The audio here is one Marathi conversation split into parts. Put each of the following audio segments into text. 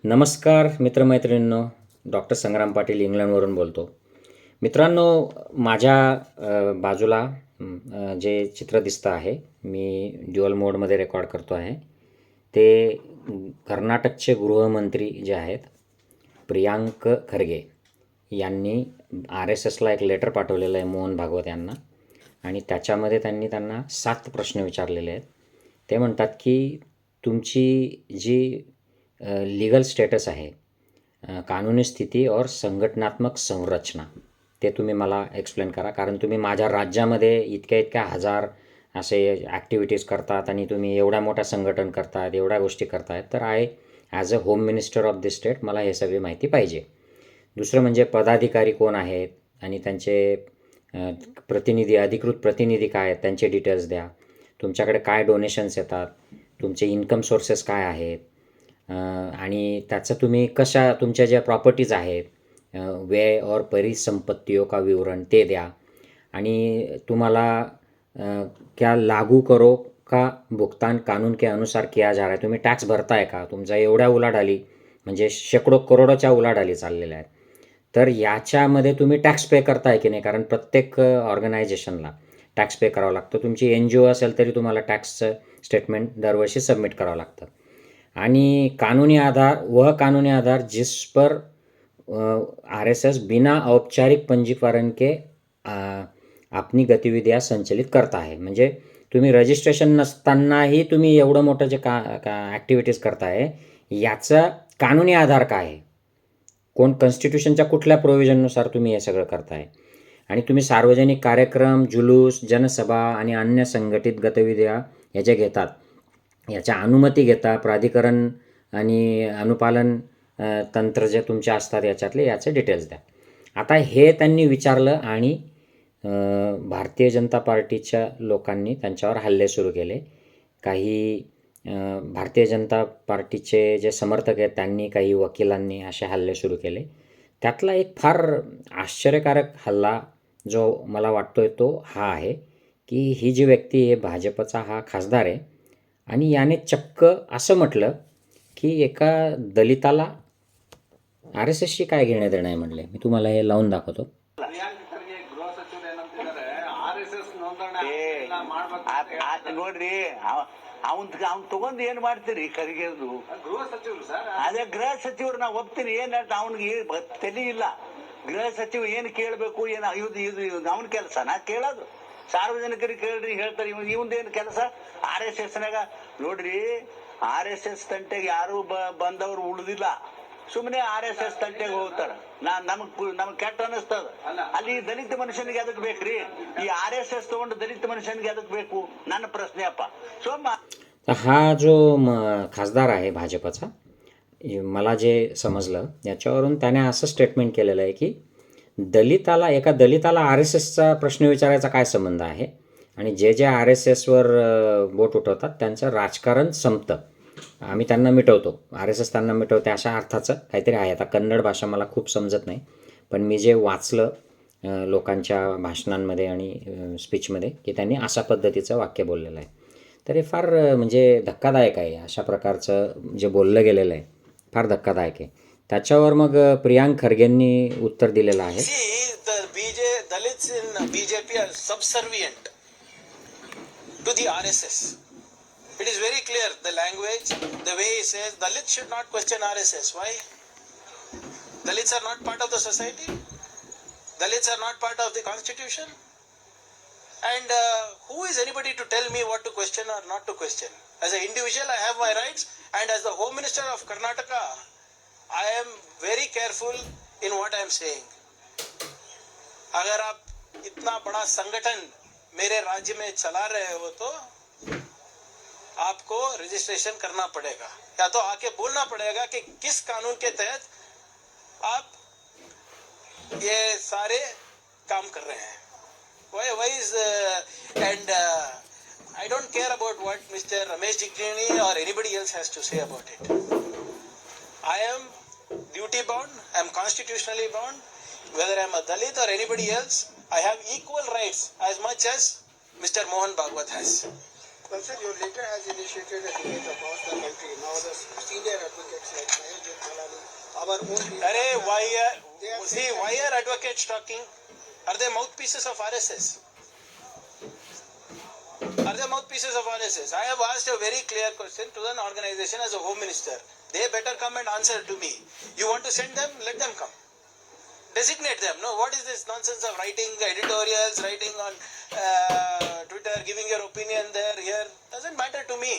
नमस्कार मित्रमैत्रिणींनो, डॉक्टर संग्राम पाटील इंग्लंडवरून बोलतो. मित्रांनो, माझ्या बाजूला जे चित्र दिसतं आहे, मी ड्युअल मोडमध्ये रेकॉर्ड करतो आहे. ते कर्नाटकचे गृहमंत्री जे आहेत, प्रियांक खरगे यांनी RSSला एक लेटर पाठवलेलं आहे मोहन भागवत यांना, आणि त्याच्यामध्ये त्यांना 7 प्रश्न विचारलेले आहेत. ते म्हणतात की तुमची जी लीगल स्टेटस आहे, कानूनी स्थिती और संघटनात्मक संरचना, ते तुम्ही मला एक्सप्लेन करा. कारण तुम्ही माझ्या राज्यामध्ये इतक्या हजार असे ॲक्टिव्हिटीज करतात आणि तुम्ही एवढ्या मोठ्या संघटन करतात, एवढ्या गोष्टी करतायत, तर as a home minister of this state मला हे सगळी माहिती पाहिजे. दुसरं म्हणजे पदाधिकारी कोण आहेत आणि त्यांचे प्रतिनिधी, अधिकृत प्रतिनिधी काय आहेत, त्यांचे डिटेल्स द्या. तुमच्याकडे काय डोनेशन्स येतात, तुमचे इन्कम सोर्सेस काय आहेत, आणि त्याचं तुम्ही तुमच्या ज्या प्रॉपर्टीज आहेत, व्यय और परिसंपत्तियों का विवरण ते द्या. आणि तुम्हाला क्या लागू करो का भुगतान कानून के अनुसार किया जा रहा है, तुम्ही टॅक्स भरताय का, तुमचा एवढ्या उलाढाली म्हणजे शेकडो करोडोच्या उलाढाली चाललेल्या आहेत, तर याच्यामध्ये तुम्ही टॅक्स पे करताय की नाही. कारण प्रत्येक ऑर्गनायझेशनला टॅक्स पे करावं लागतं. तुमची NGO असेल तरी तुम्हाला टॅक्सचं स्टेटमेंट दरवर्षी सबमिट करावं लागतं. आणि कानूनी आधार जिस पर RSS बिना औपचारिक पंजीकरण के आपली गतिविधियां संचलित करता आहे. म्हणजे तुम्ही रजिस्ट्रेशन नसतानाही तुम्ही एवढं मोठं जे ॲक्टिव्हिटीज करताय, याचा कानूनी आधार काय आहे, कॉन्स्टिट्यूशनच्या कुठल्या प्रोव्हिजननुसार तुम्ही हे सगळं करताय. आणि तुम्ही सार्वजनिक कार्यक्रम, जुलूस, जनसभा आणि अन्य संघटित गतिविधिया या ज्या घेतात, याच्या अनुमती घेता, प्राधिकरण आणि अनुपालन तंत्र जे तुमचे असतात याचे डिटेल्स द्या. आता हे त्यांनी विचारलं आणि भारतीय जनता पार्टीच्या लोकांनी त्यांच्यावर हल्ले सुरू केले. काही भारतीय जनता पार्टीचे जे समर्थक आहेत त्यांनी, काही वकिलांनी असे हल्ले सुरू केले. त्यातला एक फार आश्चर्यकारक हल्ला जो मला वाटतोय तो हा आहे की ही जी व्यक्ती आहे, भाजपचा हा खासदार आहे, आणि याने चक्क असं म्हटलं की एका दलिताला RSSशी काय घेणं देणं आहे म्हणले. मी तुम्हाला हे लावून दाखवतो. ನೋಡ್ರಿ ಅವನ್ ತಗೊಂಡ್ ಏನ್ ಮಾಡ್ತೀರಿ ಖರ್ಗೆದು ಗೃಹ ಸಚಿವರು ಸರ್. ಅದೇ ಗೃಹ ಸಚಿವರು ನಾ ಒಪ್ತೀನಿ. ಏನ್ ಅವ್ನಿಗೆ ತಲೆ ಇಲ್ಲ. ಗೃಹ ಸಚಿವ ಏನ್ ಕೇಳ್ಬೇಕು, ಏನ್ ಇದು ಅವನ ಕೆಲಸ ನಾ ಕೇಳೋದು. ಸಾರ್ವಜನಿಕರಿಗೆ ಕೇಳ್ರಿ ಹೇಳ್ತಾರೆ. ಇವಂದೇನ್ ಕೆಲಸ RSSನಾಗ ನೋಡ್ರಿ. RSS ತಂಟೆಗೆ ಯಾರು ಬಂದವರು ಉಳಿದಿಲ್ಲ. ಸುಮ್ಮನೆ RSS ತಂಟೆಗೆ ಹೋಗ್ತಾರ. ನಮಗ್ ಕೆಟ್ಟ ಅನಿಸ್ತದ. ಅಲ್ಲಿ ದಲಿತ ಮನುಷ್ಯನಿಗೆ ಅದಕ್ಕೆ ಬೇಕ್ರಿ? ಈ RSS ತಗೊಂಡು ದಲಿತ ಮನುಷ್ಯನಿಗೆ ಅದಕ್ಕೆ ಬೇಕು? ನನ್ನ ಪ್ರಶ್ನೆ अप्पा. हा जो खासदार आहे भाजपचा, मला जे समजलं याच्यावरून त्याने असं स्टेटमेंट केलेलं आहे की एका दलिताला RSSचा प्रश्न विचारायचा काय संबंध आहे, आणि जे RSSवर बोट उठवतात त्यांचं राजकारण संपतं, आम्ही त्यांना मिटवतो, RSS त्यांना मिटवते, अशा अर्थाचं काहीतरी आहे. आता कन्नड भाषा मला खूप समजत नाही, पण मी जे वाचलं लोकांच्या भाषणांमध्ये आणि स्पीचमध्ये की त्यांनी अशा पद्धतीचं वाक्य बोललेलं आहे. तर हे फार म्हणजे धक्कादायक आहे. अशा प्रकारचं जे बोललं गेलेलं आहे फार धक्कादायक आहे. त्याच्यावर मग प्रियांक खरगेंनी उत्तर दिलेलं आहे. Dalits in BJP are subservient to the RSS. It is very clear, the language, the way he says, Dalits should not question RSS. Why? Dalits are not part of the society. Dalits are not part of the constitution. And who is anybody to tell me what to question or not to question? As an individual, I have my rights, and as the Home Minister of Karnataka, I am very careful in what I am saying. अगर आप इतना बड़ा संगठन मेरे राज्य में चला रहे हो तो आपको रजिस्ट्रेशन करना पड़ेगा, या तो आके बोलना पड़ेगा कि किस कानून के तहत आप ये सारे काम कर रहे हैं. Why is and I don't care about what Mr. Ramesh Jigani or anybody else has to say about it. I am duty bound, I am constitutionally bound. Whether I am a Dalit or anybody else, I have equal rights as much as Mr. Mohan Bhagwat has. Well, sir, your letter has initiated a debate across the country. Now, the senior advocates like Mahendra our own people. Arey, why are advocates talking? Are they mouthpieces of RSS? Are they mouthpieces of RSS? I have asked a very clear question to an organization as a home minister. They better come and answer to me. You want to send them? Let them come. Designate them. No, what is this nonsense of writing editorials, writing on Twitter, giving your opinion there, here? Doesn't matter to me.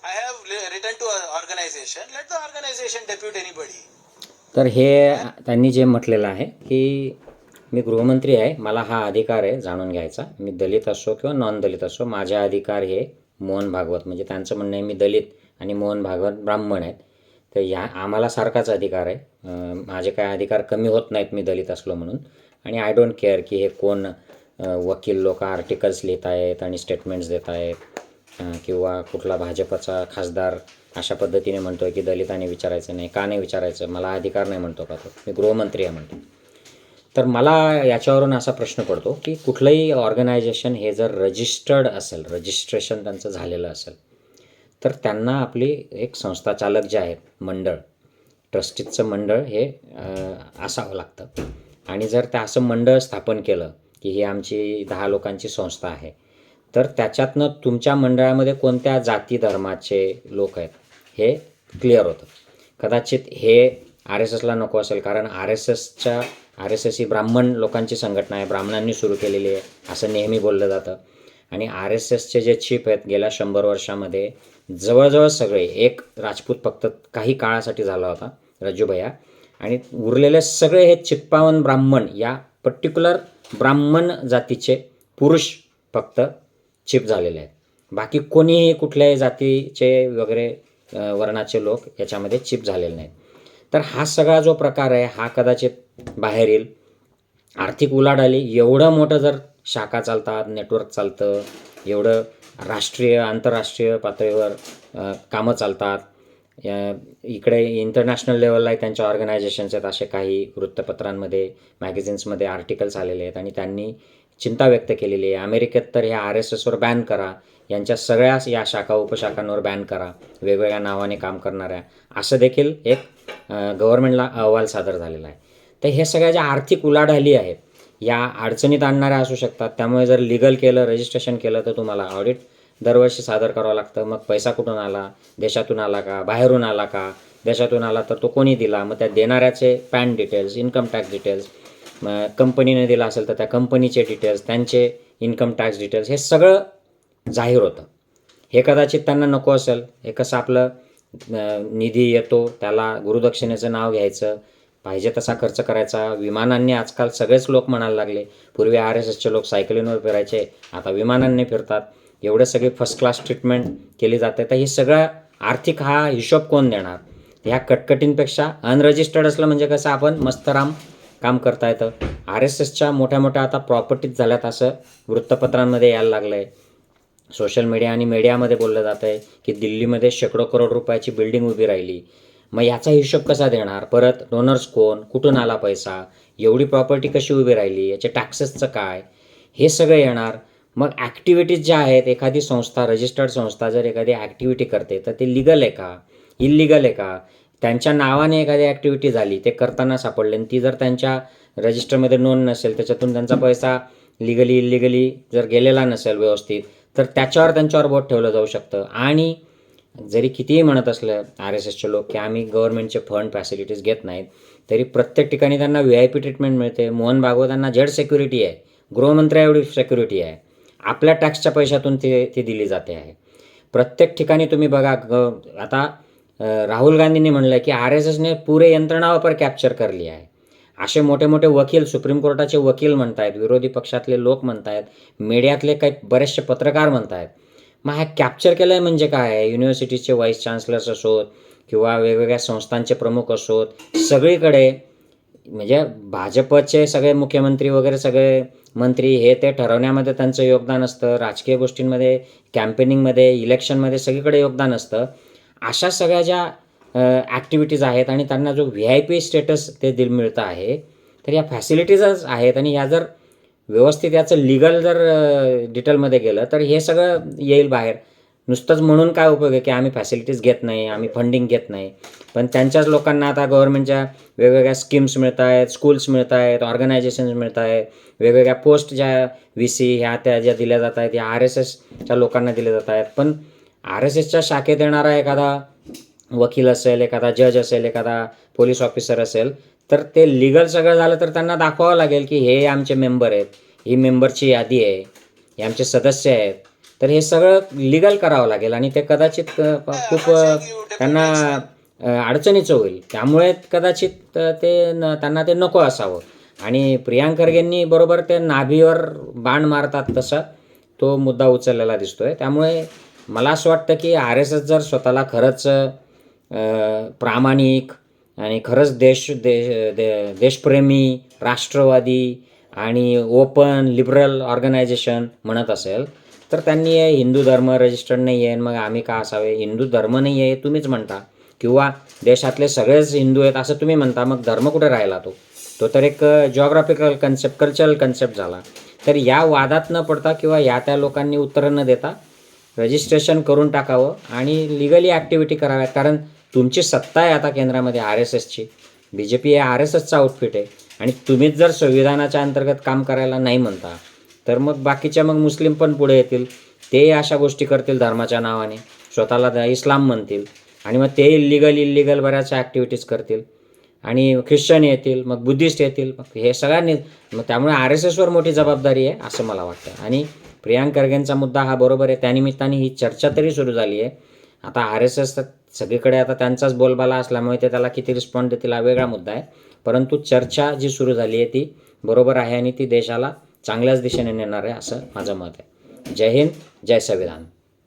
I have written to an organization. Let the organization depute anybody. तर हे त्यांनी जे म्हटलेलं आहे की मी गृहमंत्री आहे, मला हा अधिकार आहे जाणून घ्यायचा. मी दलित असो किंवा नॉन दलित असो, माझे अधिकार हे मोहन भागवत, म्हणजे त्यांचं म्हणणं आहे मी दलित आणि मोहन भागवत ब्राह्मण आहेत, तर या आम्हाला सारखाच अधिकार आहे. माझे काय अधिकार कमी होत नाहीत मी दलित असलो म्हणून. आणि आय डोंट केअर की हे कोण वकील लोक आर्टिकल्स लिहित आहेत आणि स्टेटमेंट्स देत आहेत किंवा कुठला भाजपचा खासदार अशा पद्धतीने म्हणतो आहे की दलितांनी विचारायचं नाही. का नाही विचारायचं? मला अधिकार नाही म्हणतो का तो? मी गृहमंत्री आहे म्हणतो. तर मला याच्यावरून असा प्रश्न पडतो की कुठलंही ऑर्गनायझेशन हे जर रजिस्टर्ड असेल, रजिस्ट्रेशन त्यांचं झालेलं असेल, तर त्यांना आपली एक संस्था चालक जे आहेत, मंडळ, ट्रस्टीजचं मंडळ हे असावं लागतं. आणि जर त्या असं मंडळ स्थापन केलं की ही आमची 10 लोकांची संस्था आहे, तर त्याच्यातनं तुमच्या मंडळामध्ये कोणत्या जाती धर्माचे लोक आहेत हे क्लिअर होतं. कदाचित हे RSSला नको असेल, कारण RSS ही ब्राह्मण लोकांची संघटना आहे, ब्राह्मणांनी सुरू केलेली आहे असं नेहमी बोललं जातं. आणि RSSचे जे चीफ आहेत गेल्या 100 वर्षामध्ये जवळजवळ सगळे, एक राजपूत फक्त काही काळासाठी झाला होता, रज्जूभैया, आणि उरलेले सगळे हे चित्पावन ब्राह्मण, या पर्टिक्युलर ब्राह्मण जातीचे पुरुष फक्त चीफ झालेले आहेत. बाकी कोणीही कुठल्याही जातीचे वगैरे वर्णाचे लोक याच्यामध्ये चीफ झालेले नाहीत. तर हा सगळा जो प्रकार आहे हा कदाचित बाहेर येईल. आर्थिक उलाढाली, एवढं मोठं जर शाखा चालतात, नेटवर्क चालतं, एवढं राष्ट्रीय आंतरराष्ट्रीय पातळीवर कामं चालतात, इकडे इंटरनॅशनल लेवललाही त्यांच्या ऑर्गनायझेशन्स आहेत, असे काही वृत्तपत्रांमध्ये, मॅगझिन्समध्ये आर्टिकल्स आलेले आहेत आणि त्यांनी चिंता व्यक्त केलेली आहे. अमेरिकेत तर ह्या RSSवर बॅन करा, यांच्या सगळ्या या शाखा उपशाखांवर बॅन करा, वेगवेगळ्या नावाने काम करणाऱ्या, असं देखील एक गव्हर्नमेंटला अहवाल सादर झालेला आहे. तर हे सगळ्या ज्या आर्थिक उलाढाली आहेत या अडचणीत आणणाऱ्या असू शकतात. त्यामुळे जर लिगल केलं, रजिस्ट्रेशन केलं, तर तुम्हाला ऑडिट दरवर्षी सादर करावं लागतं. मग पैसा कुठून आला? देशातून आला का? बाहेरून आला का? देशातून आला तर तो कोणी दिला? मग त्या देणाऱ्याचे PAN details, income tax details, कंपनीने दिला असेल तर त्या कंपनीचे डिटेल्स, त्यांचे इन्कम टॅक्स डिटेल्स, हे सगळं जाहीर होतं. हे कदाचित त्यांना नको असेल. हे कसं आपलं निधी येतो त्याला गुरुदक्षिणेचं नाव घ्यायचं, पाहिजे तसा खर्च करायचा. विमानांनी आजकाल सगळेच लोक म्हणायला लागले, पूर्वी RSSचे लोक सायकलींवर फिरायचे, आता विमानांनी फिरतात, एवढे सगळे फर्स्ट क्लास ट्रीटमेंट केली जाते. तर हे सगळं आर्थिक हा हिशोब कोण देणार? ह्या कटकटींपेक्षा अनरजिस्टर्ड असलं म्हणजे कसं आपण मस्तराम काम करता येतं. RSSच्या मोठ्या मोठ्या आता प्रॉपर्टीज झाल्यात असं वृत्तपत्रांमध्ये यायला लागलं आहे. सोशल मीडिया आणि मीडियामध्ये बोललं जातं आहे की दिल्लीमध्ये शेकडो करोड रुपयाची बिल्डिंग उभी राहिली. मग याचा हिशोब कसा देणार? परत डोनर्स कोण? कुठून आला पैसा? एवढी प्रॉपर्टी कशी उभी राहिली? याचे टॅक्सेसचं काय? हे सगळं येणार. मग ॲक्टिव्हिटीज ज्या आहेत, एखादी संस्था, रजिस्टर्ड संस्था जर एखादी ॲक्टिव्हिटी करते तर ते लिगल आहे का, इल्लिगल आहे का? त्यांच्या नावाने एखादी ॲक्टिव्हिटी झाली, ते करताना सापडले आणि ती जर त्यांच्या रजिस्टरमध्ये नोंद नसेल, त्याच्यातून त्यांचा पैसा लिगली इल्लिगली जर गेलेला नसेल व्यवस्थित, तर त्याच्यावर त्यांच्यावर बोट ठेवलं जाऊ शकतं. आणि जरी कितीही म्हणत असलं RSSचे लोक की आम्ही गव्हर्नमेंटचे फंड फॅसिलिटीज घेत नाहीत, तरी प्रत्येक ठिकाणी त्यांना VIP ट्रीटमेंट मिळते. मोहन भागवतांना जेड सिक्युरिटी आहे, गृहमंत्री एवढी सिक्युरिटी आहे, आपल्या टॅक्सच्या पैशातून ती दिली जाते आहे. प्रत्येक ठिकाणी तुम्ही बघा. आता राहुल गांधींनी म्हणलं की RSSने पुरे यंत्रणा पर कॅप्चर कर लिया आहे. असे मोठे मोठे वकील, सुप्रीम कोर्टाचे वकील म्हणत आहेत, विरोधी पक्षातले लोक म्हणत आहेत, मीडियातले काही बरेचसे पत्रकार म्हणत आहेत. मग हा कॅप्चर केलं आहे म्हणजे काय? युनिव्हर्सिटीचे व्हाईस चान्सलर्स असोत किंवा वेगवेगळ्या संस्थांचे प्रमुख असोत, सगळीकडे म्हणजे भाजपचे सगळे मुख्यमंत्री वगैरे सगळे मंत्री हे ते ठरवण्यामध्ये त्यांचं योगदान असतं, राजकीय गोष्टींमध्ये, कॅम्पेनिंगमध्ये, इलेक्शनमध्ये सगळीकडे योगदान असतं. अशा सगळ्या ज्या ॲक्टिव्हिटीज आहेत आणि त्यांना जो VIP स्टेटस ते मिळतं आहे, तर या फॅसिलिटीजच आहेत. आणि या जर व्यवस्थित याचं लिगल जर डिटेलमध्ये गेलं तर हे सगळं येईल बाहेर. नुसतंच म्हणून काय उपयोग आहे की आम्ही फॅसिलिटीज घेत नाही, आम्ही फंडिंग घेत नाही. पण त्यांच्याच लोकांना आता गव्हर्नमेंटच्या वेगवेगळ्या स्कीम्स मिळत आहेत, स्कूल्स मिळत आहेत, ऑर्गनायझेशन्स मिळत आहेत, वेगवेगळ्या पोस्ट ज्या VC ह्या त्या ज्या दिल्या जात आहेत या RSSच्या लोकांना दिल्या जात आहेत. पण RSSच्या शाखेत येणारा एखादा वकील असेल, एखादा जज असेल, एखादा पोलीस ऑफिसर असेल, तर ते लिगल सगळं झालं तर त्यांना दाखवावं लागेल की हे आमचे मेंबर आहेत, ही मेंबरची यादी आहे, हे आमचे सदस्य आहेत. तर हे सगळं लिगल करावं लागेल आणि ते कदाचित खूप त्यांना अडचणीचं होईल. त्यामुळे कदाचित त्यांना ते नको असावं. आणि प्रियांक खरगेंनी बरोबर ते नाभीवर बाण मारतात तसा तो मुद्दा उचललेला दिसतोय. त्यामुळे मला असं वाटतं की RSS जर स्वतःला खरंच प्रामाणिक आणि खरंच देशप्रेमी, राष्ट्रवादी आणि ओपन लिबरल ऑर्गनायझेशन म्हणत असेल, तर त्यांनी हिंदू धर्म रजिस्टर्ड नाही आहे, मग आम्ही का असावे? हिंदू धर्म नाही आहे तुम्हीच म्हणता, किंवा देशातले सगळेच हिंदू आहेत असं तुम्ही म्हणता, मग धर्म कुठे राहिला? तो तर एक जॉग्राफिकल कन्सेप्ट, कल्चरल कन्सेप्ट झाला. तर या वादात न पडता किंवा त्या लोकांनी उत्तरं न देता रजिस्ट्रेशन करून टाकावं आणि लिगली ॲक्टिव्हिटी कराव्यात. कारण तुमची सत्ता आहे आता केंद्रामध्ये RSSची. BJP हे RSSचा आउटफिट आहे आणि तुम्हीच जर संविधानाच्या अंतर्गत काम करायला नाही म्हणता, तर मग बाकीच्या मग मुस्लिम पण पुढे येतील. ते अशा गोष्टी करतील धर्माच्या नावाने, स्वतःला इस्लाम म्हणतील आणि मग ते इल्लिगल बऱ्याच ॲक्टिव्हिटीज करतील आणि ख्रिश्चन येतील, मग बुद्धिस्ट येतील. मग हे सगळ्यांनी मग त्यामुळे RSSवर मोठी जबाबदारी आहे असं मला वाटतं. आणि प्रियांक खरगेंचा मुद्दा हा बरोबर आहे. त्यानिमित्ताने ही चर्चा तरी सुरू झाली आहे. आता RSS सगळीकडे आता त्यांचाच बोलबाला असल्यामुळे ते त्याला किती रिस्पॉन्ड देतील हा वेगळा मुद्दा आहे. परंतु चर्चा जी सुरू झाली आहे ती बरोबर आहे आणि ती देशाला चांगल्याच दिशेने नेणार आहे असं माझं मत आहे. जय हिंद, जय संविधान.